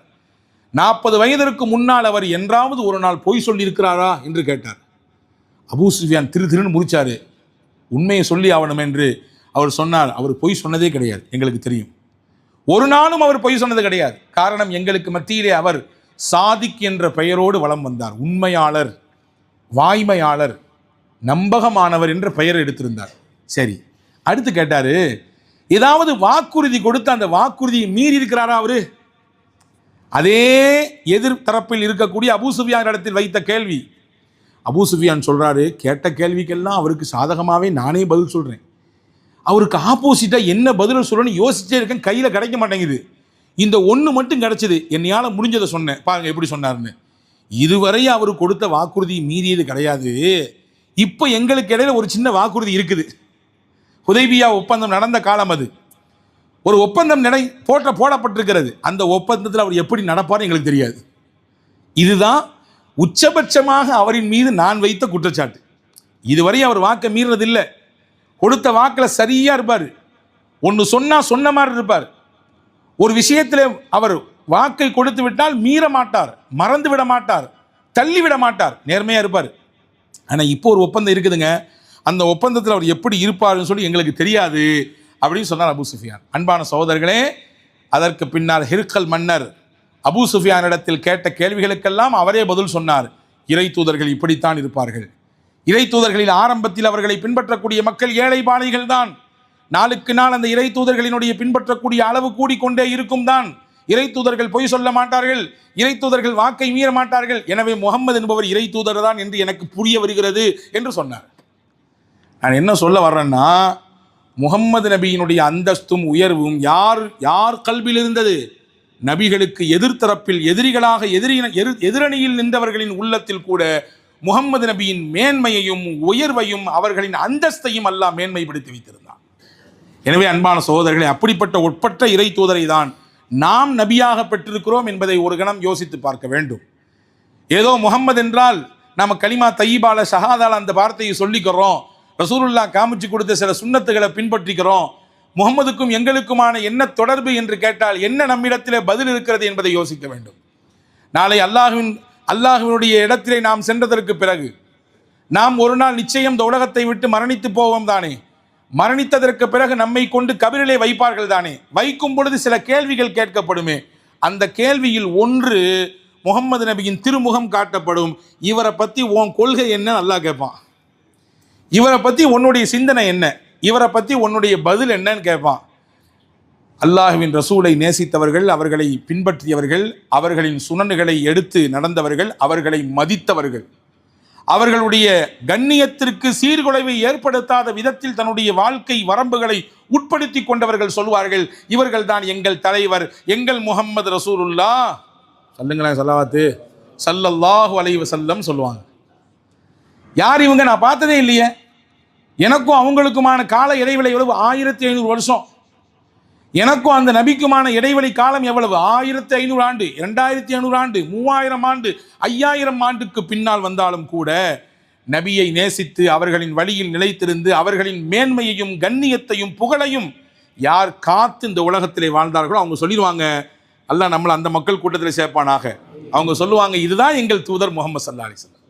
40 வயதிற்கு முன்னால் அவர் என்றாவது ஒரு நாள் பொய் சொல்லியிருக்கிறாரா என்று கேட்டார். அபூ சுஃபியான் திருன்னு முறிச்சாரு. உண்மையை சொல்லி ஆகணும் என்று அவர் சொன்னார், அவர் பொய் சொன்னதே கிடையாது, எங்களுக்கு தெரியும், ஒரு நாளும் அவர் பொய் சொன்னது கிடையாது. காரணம், எங்களுக்கு மத்தியிலே அவர் சாதிக் என்ற பெயரோடு வலம் வந்தார். உண்மையாளர், வாய்மையாளர், நம்பகமானவர் என்ற பெயர் எடுத்திருந்தார். சரி, அடுத்து கேட்டார், ஏதாவது வாக்குறுதி கொடுத்து அந்த வாக்குறுதியை மீறி இருக்கிறாரா அவரு? அதே எதிர் தரப்பில் இருக்கக்கூடிய அபூ சுஃபியான் இடத்தில் வைத்த கேள்வி. அபூ சுஃபியான் சொல்றாரு, கேட்ட கேள்விக்கெல்லாம் அவருக்கு சாதகமாகவே நானே பதில் சொல்கிறேன், அவருக்கு ஆப்போசிட்டாக என்ன பதில் சொல்லணும்னு யோசிச்சே இருக்கேன், கையில் கிடைக்க மாட்டேங்குது, இந்த ஒன்று மட்டும் கிடைச்சிது, என்னையால் முடிஞ்சதை சொன்னேன், பாருங்க எப்படி சொன்னார்னு. இதுவரை அவர் கொடுத்த வாக்குறுதி மீறியது கிடையாது. இப்போ எங்களுக்கு இடையில ஒரு சின்ன வாக்குறுதி இருக்குது. ஹுதைபியா ஒப்பந்தம் நடந்த காலம் அது. ஒரு ஒப்பந்தம் போடப்பட்டிருக்கிறது. அந்த ஒப்பந்தத்தில் அவர் எப்படி நடப்பார் எங்களுக்கு தெரியாது. இதுதான் உச்சபட்சமாக அவரின் மீது நான் வைத்த குற்றச்சாட்டு. இதுவரை அவர் வாக்கை மீறினதில்லை. கொடுத்த வாக்கில் சரியாக இருப்பார். ஒன்று சொன்னால் சொன்ன மாதிரி இருப்பார். ஒரு விஷயத்தில் அவர் வாக்கை கொடுத்து விட்டால் மீற மாட்டார், மறந்து விட மாட்டார், தள்ளிவிட மாட்டார், நேர்மையாக இருப்பார். ஆனால் இப்போ ஒரு ஒப்பந்தம் இருக்குதுங்க, அந்த ஒப்பந்தத்தில் அவர் எப்படி இருப்பார்னு சொல்லி எங்களுக்கு தெரியாது அப்படின்னு சொன்னார் அபூ சுஃபியான். அன்பான சகோதரர்களே, அதற்கு பின்னால் ஹிர்கல் மன்னர் அபூ சுஃபியானிடத்தில் கேட்ட கேள்விகளுக்கெல்லாம் அவரே பதில் சொன்னார். இறை தூதர்கள் இப்படித்தான் இருப்பார்கள். இறை தூதர்களில் ஆரம்பத்தில் அவர்களை பின்பற்றக்கூடிய மக்கள் ஏழை பாலைகள் தான். நாளுக்கு நாள் அந்த இறை தூதர்களினுடைய பின்பற்றக்கூடிய அளவு கூடிக்கொண்டே இருக்கும் தான். இறை தூதர்கள் பொய் சொல்ல மாட்டார்கள், இறை தூதர்கள் வாக்கை மீற மாட்டார்கள். எனவே முகம்மது என்பவர் இறை தூதர் தான் என்று எனக்கு புரிய வருகிறது என்று சொன்னார். நான் என்ன சொல்ல வர்றேன்னா, முகம்மது நபியினுடைய அந்தஸ்தும் உயர்வும் யார் கல்வியில் இருந்தது? நபிகளுக்கு எதிர்த்தரப்பில் எதிரிகளாக எதிரணியில் நின்றவர்களின் உள்ளத்தில் கூட முகம்மது நபியின் மேன்மையையும் உயர்வையும் அவர்களின் அந்தஸ்தையும் அல்லாஹ் மேன்மைப்படுத்தி வைத்திருந்தான். எனவே அன்பான சகோதரர்களை, அப்படிப்பட்ட ஒப்பற்ற இறை தூதரை தான் நாம் நபியாக பெற்றிருக்கிறோம் என்பதை ஒரு கணம் யோசித்து பார்க்க வேண்டும். ஏதோ முகம்மது என்றால் நம்ம கலிமா தையிபால ஷஹாதால அந்த வார்த்தையை சொல்லிக்கிறோம், ரசூலுல்லாஹ் காமிச்சு கொடுத்த சில சுன்னத்துகளை பின்பற்றிக்கிறோம், முகம்மதுக்கும் எங்களுக்குமான என்ன தொடர்பு என்று கேட்டால் என்ன நம்மிடத்திலே பதில் இருக்கிறது என்பதை யோசிக்க வேண்டும். நாளை அல்லாஹ்வினுடைய இடத்திலே நாம் சென்றதற்கு பிறகு நாம் ஒரு நாள் நிச்சயம் இந்த உலகத்தை விட்டு மரணித்து போவோம் தானே? மரணித்ததற்கு பிறகு நம்மை கொண்டு கபிரிலே வைப்பார்கள் தானே? வைக்கும் பொழுது சில கேள்விகள் கேட்கப்படுமே. அந்த கேள்வியில் ஒன்று முகம்மது நபியின் திருமுகம் காட்டப்படும். இவரை பற்றி உன் கொள்கை என்ன அல்லாஹ் கேட்பான். இவரை பற்றி உன்னுடைய சிந்தனை என்ன, இவரை பற்றி உன்னுடைய பதில் என்னன்னு கேட்பான். அல்லாஹ்வின் ரசூலை நேசித்தவர்கள், அவர்களை பின்பற்றியவர்கள், அவர்களின் சுனன்களை எடுத்து நடந்தவர்கள், அவர்களை மதித்தவர்கள், அவர்களுடைய கண்ணியத்திற்கு சீர்குலைவை ஏற்படுத்தாத விதத்தில் தன்னுடைய வாழ்க்கை வரம்புகளை உட்படுத்தி கொண்டவர்கள் சொல்வார்கள், இவர்கள் தான் எங்கள் தலைவர், எங்கள் முஹம்மது ரசூலுல்லாஹ் சொல்லுங்களேன் ஸல்லவாத்து ஸல்லல்லாஹு அலைஹி வஸல்லம் சொல்லுவாங்க. யார் இவங்க? நான் பார்த்ததே இல்லையே. எனக்கும் அவங்களுக்குமான கால இடைவெளி எவ்வளவு? 1500 வருஷம். எனக்கும் அந்த நபிக்குமான இடைவெளி காலம் எவ்வளவு? 1500 ஆண்டு, 2500 ஆண்டு, 3000 ஆண்டு, 5000 ஆண்டுக்கு பின்னால் வந்தாலும் கூட நபியை நேசித்து அவர்களின் வழியில் நிலைத்திருந்து அவர்களின் மேன்மையையும் கண்ணியத்தையும் புகழையும் யார் காத்து இந்த உலகத்திலே வாழ்ந்தார்களோ அவங்க சொல்லிடுவாங்க, அல்லாஹ் நம்மளை அந்த மக்கள் கூட்டத்தில் சேர்ப்பானாக. அவங்க சொல்லுவாங்க, இதுதான் எங்கள் தூதர் முகமது ஸல்லல்லாஹு அலைஹி வஸல்லம்,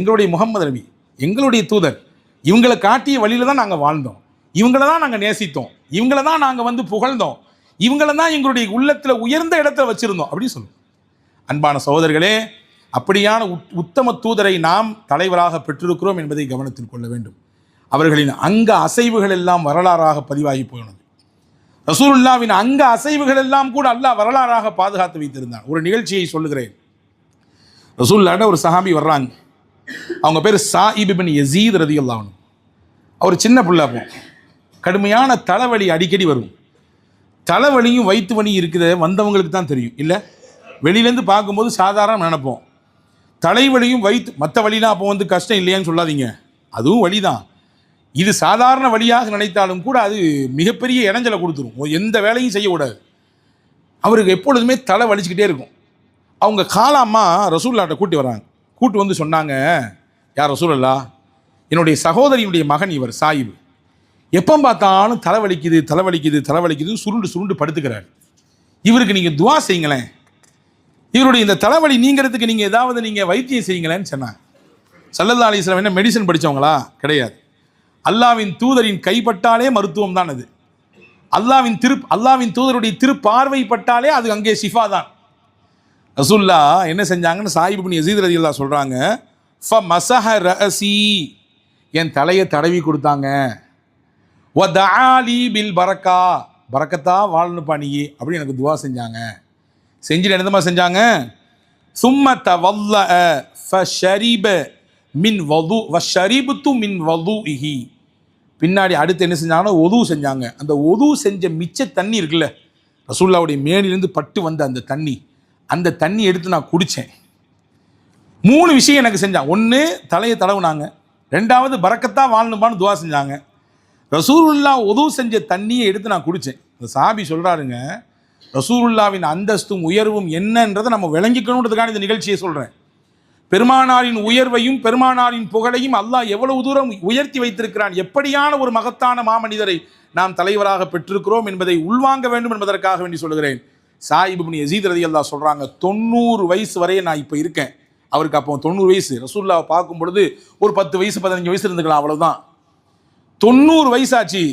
எங்களுடைய முகமது நபி, எங்களுடைய தூதர். இவங்களை காட்டிய வழியில தான் நாங்கள் வாழ்ந்தோம், இவங்கள தான் நாங்கள் நேசித்தோம், இவங்கள தான் நாங்கள் புகழ்ந்தோம், இவங்கள தான் எங்களுடைய உள்ளத்தில் உயர்ந்த இடத்துல வச்சிருந்தோம் அப்படின்னு சொல்லுவோம். அன்பான சகோதரர்களே, அப்படியான உத்தம தூதரை நாம் தலைவராக பெற்றிருக்கிறோம் என்பதை கவனத்தில் கொள்ள வேண்டும். அவர்களின் அங்க அசைவுகள் எல்லாம் வரலாறாக பதிவாகி போனது. ரசூலுல்லாஹ்வின் அங்க அசைவுகள் எல்லாம் கூட அல்லாஹ் வரலாறாக பாதுகாத்து வைத்திருந்தான். ஒரு நிகழ்ச்சியை சொல்லுகிறேன். ரசூலுல்லாஹ்ட ஒரு சஹாபி வர்றாங்க. அவங்க பேர் சாயிப் இப்னு யஸீத் ரலியல்லாஹு அன்ஹு. அவர் சின்ன பிள்ளை. அப்போ கடுமையான தலைவலி அடிக்கடி வரும். தலைவலியும் வயிற்று வலி இருக்குது வந்தவங்களுக்கு தான் தெரியும், இல்லை வெளியிலேருந்து பார்க்கும்போது சாதாரண நினைப்போம். தலைவலியும் வயிற்று மற்ற வழிலாம் அப்போ கஷ்டம் இல்லையான்னு சொல்லாதீங்க, அதுவும் வலி தான். இது சாதாரண வழியாக நினைத்தாலும் கூட அது மிகப்பெரிய இடைஞ்சலை கொடுத்துரும், எந்த வேலையும் செய்யக்கூடாது. அவருக்கு எப்பொழுதுமே தலை வலிச்சுக்கிட்டே இருக்கும். அவங்க காலாம்மா ரசூலுல்லாஹ்ட்ட கூட்டி வராங்க. கூட்டு வந்து சொன்னாங்க, யார் ரசூலுல்லாஹ், என்னுடைய சகோதரியினுடைய மகன் இவர் சாயிப், எப்போ பார்த்தாலும் தலைவலிக்குது சுருண்டு படுத்துக்கிறார். இவருக்கு நீங்கள் துவா செய்யுங்களேன், இவருடைய இந்த தலைவலி நீங்கிறதுக்கு நீங்கள் ஏதாவது நீங்கள் வைத்தியம் செய்யுங்களேன்னு சொன்னாங்க. ஸல்லல்லாஹு அலைஹி வஸல்லம் என்ன மெடிசன் படித்தவங்களா? கிடையாது. அல்லாஹ்வின் தூதரின் கைப்பட்டாலே மருத்துவம் தான் அது. அல்லாஹ்வின் தூதருடைய திருப்பார்வை பட்டாலே அது அங்கே ஷிஃபா தான். ரசூலுல்லாஹ் என்ன செஞ்சாங்கன்னு சாயிப் இப்னு யஸீத் ரலியல்லாஹு சொல்கிறாங்க, ஃபமஸஹ ரஅஸி, என் தலையை தடவி கொடுத்தாங்க. வதஆலி பில் பரக்கா, பரக்கத்தா வாழணுப்பா நீ அப்படி எனக்கு துவா செஞ்சாங்க. செஞ்சுட்டு என்னமா செஞ்சாங்க, சும்ம தவல்லஅ ஃபஷரிப மின் வது வஷரிபது மின் வதுஇஹி, பின்னாடி அடுத்து என்ன செஞ்சாங்கன்னா ஒது செஞ்சாங்க. அந்த ஒது செஞ்ச மிச்ச தண்ணி இருக்குல்ல, ரசூலுல்லாஹ்வுடைய மேனிலேருந்து பட்டு வந்த அந்த தண்ணி எடுத்து நான் குடித்தேன். 3 விஷயம் எனக்கு செஞ்சாங்க. 1 தலையை தடவுனாங்க, 2வது பரக்கத்தா வாழணுமான்னு துவா செஞ்சாங்க, ரசூலுல்லாஹ் ஒது செஞ்ச தண்ணியை எடுத்து நான் குடித்தேன். இந்த சாபி சொல்கிறாருங்க, ரசூலுல்லாஹ்வின் அந்தஸ்தும் உயர்வும் என்னன்றதை நம்ம விளங்கிக்கணுன்றதுக்கான இந்த நிகழ்ச்சியை சொல்கிறேன். பெருமானாரின் உயர்வையும் பெருமானாரின் புகழையும் அல்லாஹ் எவ்வளவு தூரம் உயர்த்தி வைத்திருக்கிறான், எப்படியான ஒரு மகத்தான மாமனிதரை நாம் தலைவராக பெற்றிருக்கிறோம் என்பதை உள்வாங்க வேண்டும் என்பதற்காக வேண்டி சொல்கிறேன். சாயிப் இப்னு யஸீத் ரலியல்லாஹு சொல்கிறாங்க, 90 வயசு வரையே நான் இப்போ இருக்கேன். அவருக்கு அப்போ 90 வயசு. ரசூலுல்லாஹ் பார்க்கும் பொழுது ஒரு 10 வயசு 15 வயசு இருந்துக்கலாம், அவ்வளோதான். 90 வயசாச்சு.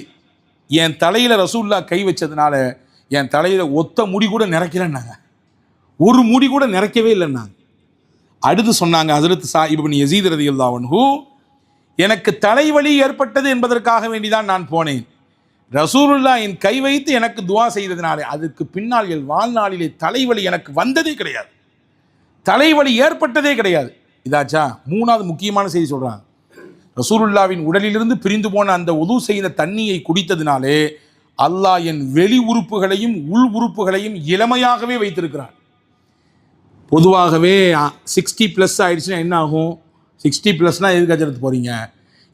என் தலையில் ரசூலுல்லாஹ் கை வச்சதுனால என் தலையில் ஒத்த முடி கூட நிறைக்கலன்னாங்க, ஒரு முடி கூட நிறைக்கவே இல்லைன்னாங்க. அடுத்து சொன்னாங்க ஹஸரத் ஸாயிப் இப்னு யஸீத் ரலியல்லாஹு அன்ஹு, எனக்கு தலைவலி ஏற்பட்டது என்பதற்காக வேண்டிதான் நான் போனேன். ரசூலுல்லாஹ் என் கை வைத்து எனக்கு துஆ செய்ததினாலே அதுக்கு பின்னால் என் வாழ்நாளிலே தலைவலி எனக்கு வந்ததே கிடையாது, தலைவலி ஏற்பட்டதே கிடையாது. இதாச்சா? மூணாவது முக்கியமான செய்தி சொல்றாங்க. ரசூலுல்லாவின் உடலிலிருந்து பிரிந்து போன அந்த உது செய்த தண்ணியை குடித்ததினாலே அல்லாஹ் என் வெளி உறுப்புகளையும் உள் உறுப்புகளையும் இளமையாகவே வைத்திருக்கிறான். பொதுவாகவே 60+ ஆயிடுச்சுன்னா என்ன ஆகும்? 60+னா எதுக்கு அஜரத்து போகிறீங்க?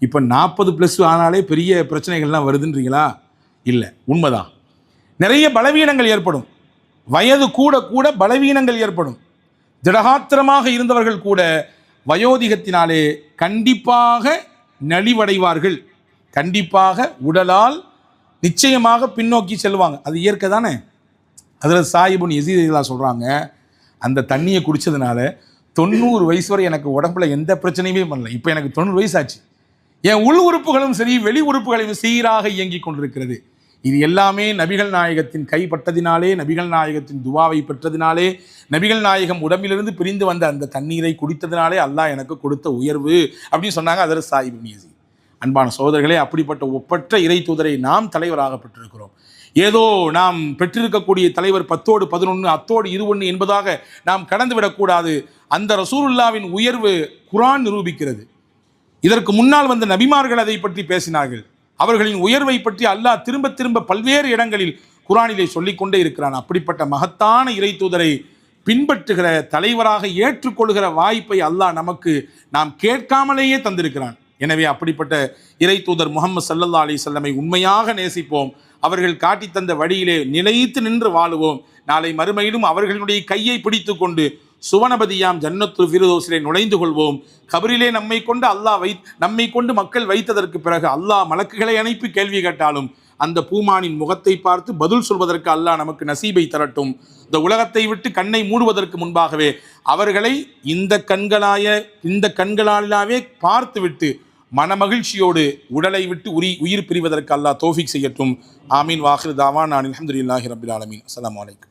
இப்போ 40+ ஆனாலே பெரிய பிரச்சனைகள்லாம் வருதுன்றீங்களா? இல்லை, உண்மைதான். நிறைய பலவீனங்கள் ஏற்படும். வயது கூட கூட பலவீனங்கள் ஏற்படும். திடகாத்திரமாக இருந்தவர்கள் கூட வயோதிகத்தினாலே கண்டிப்பாக நலிவடைவார்கள், கண்டிப்பாக உடலால் நிச்சயமாக பின்னோக்கி செல்வாங்க. அது இயற்கை தானே. அதில் ஸாயிப் இப்னு யஸீத் சொல்கிறாங்க, அந்த தண்ணியை குடித்ததுனால 90 வயசு வரை எனக்கு உடம்புல எந்த பிரச்சனையுமே பண்ணல. இப்போ எனக்கு 90 வயசு ஆச்சு, என் உள் உறுப்புகளும் சரி வெளி உறுப்புகளையும் சீராக இயங்கி கொண்டிருக்கிறது. இது எல்லாமே நபிகள் நாயகத்தின் கைப்பட்டதினாலே, நபிகள் நாயகத்தின் துவாவை பெற்றதினாலே, நபிகள் நாயகம் உடம்பிலிருந்து பிரிந்து வந்த அந்த தண்ணீரை குடித்ததினாலே அல்லாஹ் எனக்கு கொடுத்த உயர்வு அப்படின்னு சொன்னாங்க ஹஸரத் ஸாயிப் இப்னு யஸீத். அன்பான சகோதரர்களே, அப்படிப்பட்ட ஒப்பற்ற இறை தூதரை நாம் தலைவராக பெற்றிருக்கிறோம். ஏதோ நாம் பெற்றிருக்கக்கூடிய தலைவர் 10ஓடு 11 10ஓடு 21 என்பதாக நாம் கடந்துவிடக்கூடாது. அந்த ரசூலுல்லாவின் உயர்வு குர்ஆன் நிரூபிக்கிறது. இதற்கு முன்னால் வந்த நபிமார்கள் அதை பற்றி பேசினார்கள். அவர்களின் உயர்வை பற்றி அல்லாஹ் திரும்ப திரும்ப பல்வேறு இடங்களில் குர்ஆனிலே சொல்லிக்கொண்டே இருக்கிறான். அப்படிப்பட்ட மகத்தான இறை தூதரை பின்பற்றுகிற தலைவராக ஏற்றுக்கொள்கிற வாய்ப்பை அல்லாஹ் நமக்கு நாம் கேட்காமலேயே தந்திருக்கிறான். எனவே அப்படிப்பட்ட இறை தூதர் முஹம்மது ஸல்லல்லாஹு அலைஹி வஸல்லமை உண்மையாக நேசிப்போம். அவர்கள் காட்டி தந்த வழியிலே நிலைத்து நின்று வாழுவோம். நாளை மறுமையிலும் அவர்களுடைய கையை பிடித்து கொண்டு சுவனபதியாம் ஜன்னத்துல் ஃபிர்தௌஸிலே நுழைந்து கொள்வோம். கபரிலே நம்மை கொண்டு மக்கள் வைத்ததற்கு பிறகு அல்லாஹ் மலக்குகளை அனுப்பி கேள்வி கேட்டாலும் அந்த பூமானின் முகத்தை பார்த்து பதில் சொல்வதற்கு அல்லாஹ் நமக்கு நசீபை தரட்டும். இந்த உலகத்தை விட்டு கண்ணை மூடுவதற்கு முன்பாகவே அவர்களை இந்த கண்களாலாவே பார்த்துவிட்டு மனமகிழ்ச்சியோடு உடலை விட்டு உயிர் பிரிவதற்கு அல்லாஹ் தௌஃபீக் செய்யட்டும். ஆமீன். வாஹிர் தாவானா அல்ஹம்துலில்லாஹி ரப்பில் ஆலமீன். அஸ்ஸலாமு அலைக்கும்.